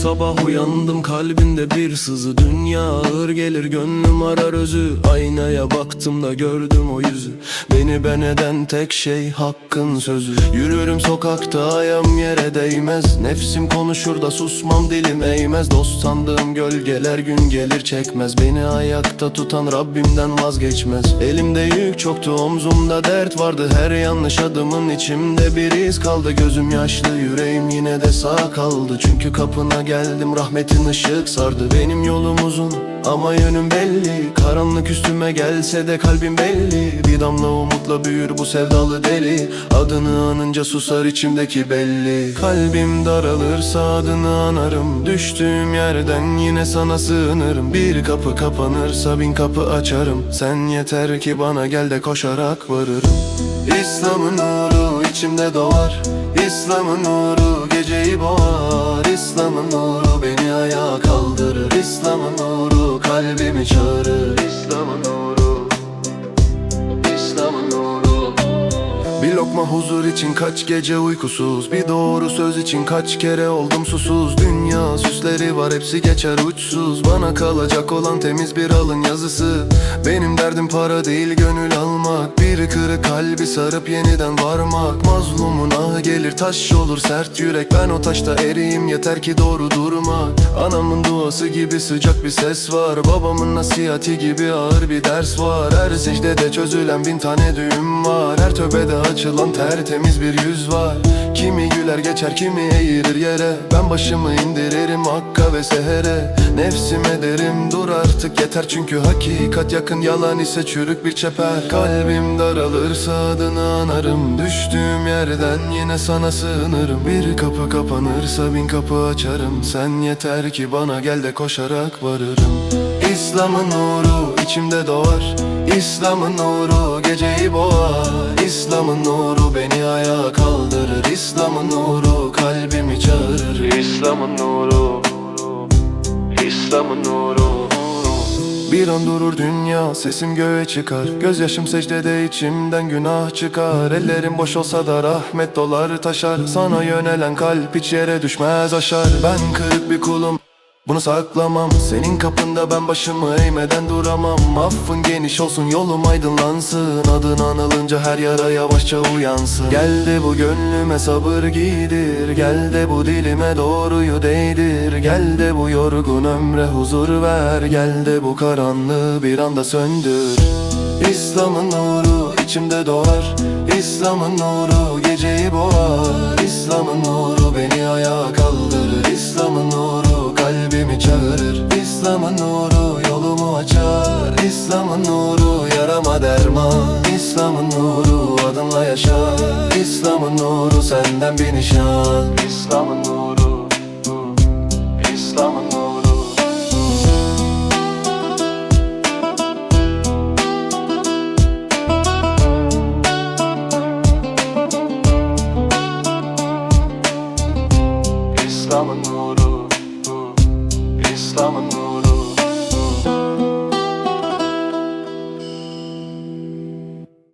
sabah uyandım, kalbimde bir sızı. Dünya ağır gelir, gönlüm arar özü. Aynaya baktım da gördüm o yüzü. Beni ben eden tek şey hakkın sözü. Yürürüm sokakta, ayağım yere değmez. Nefsim konuşur da susmam, dilim eğmez. Dost sandığım gölgeler gün gelir çekmez. Beni ayakta tutan Rabbimden vazgeçmez. Elimde yük çoktu, omzumda dert vardı. Her yanlış adımın içimde bir iz kaldı. Gözüm yaşlı, yüreğim yine de sağ kaldı. Çünkü kapına geldim, rahmetin ışık sardı. Benim yolum uzun ama yönüm belli. Karanlık üstüme gelse de kalbim belli. Bir damla umutla büyür bu sevdalı deli. Adını anınca susar içimdeki belli. Kalbim daralırsa adını anarım. Düştüğüm yerden yine sana sığınırım. Bir kapı kapanırsa bin kapı açarım. Sen yeter ki bana gel de koşarak varırım. İslam'ın nuru içimde doğar. İslam'ın nuru geceyi boğar. İslam'ın nuru beni ayağa kaldırır. İslam'ın nuru kalbimi çağırır. İslam'ın nuru, İslam'ın nuru. Bir lokma huzur için kaç gece uykusuz. Bir doğru söz için kaç kere oldum susuz. Dünya süsleri var, hepsi geçer uçsuz. Bana kalacak olan temiz bir alın yazısı. Benim derdim para değil, gönül almak. Bir kırık kalbi sarıp yeniden varmak. Mazlumun ahı gelir, taş olur sert yürek. Ben o taşta eriyim, yeter ki doğru durmak. Anamın duası gibi sıcak bir ses var. Babamın nasihati gibi ağır bir ders var. Her secdede çözülen bin tane düğüm var. Her tövbede açılan tertemiz bir yüz var. Kimi güler geçer, kimi eğilir yere. Ben başımı indiririm Hakk'a ve sehere. Nefsime derim dur artık yeter. Çünkü hakikat yakın, yalan ise çürük bir çeper. Kalbim daralırsa adını anarım. Düştüğüm yerden yine sana sığınırım. Bir kapı kapanırsa bin kapı açarım. Sen yeter ki bana gel de koşarak varırım. İslam'ın nuru içimde doğar. İslam'ın nuru geceyi boğar. İslam'ın nuru beni ayağa kaldırır. İslam'ın nuru kalbimi çağırır. İslam'ın nuru, İslam'ın nuru. Bir an durur dünya, sesim göğe çıkar. Gözyaşım secdede, içimden günah çıkar. Ellerim boş olsa da rahmet dolar taşar. Sana yönelen kalp hiç yere düşmez aşar. Ben kırık bir kulum, bunu saklamam. Senin kapında ben başımı eğmeden duramam. Affın geniş olsun, yolum aydınlansın. Adın anılınca her yara yavaşça uyansın. Gel de bu gönlüme sabır giydir. Gel de bu dilime doğruyu değdir. Gel de bu yorgun ömre huzur ver. Gel de bu karanlığı bir anda söndür. İslam'ın nuru içimde doğar. İslam'ın nuru geceyi boğar. İslam'ın nuru beni ayağa kaldırır. İslam'ın nuru kalbimi çağırır. İslam'ın nuru yolumu açar. İslam'ın nuru yarama derman. İslam'ın nuru adımla yaşar. İslam'ın nuru senden bir nişan. İslam'ın nuru.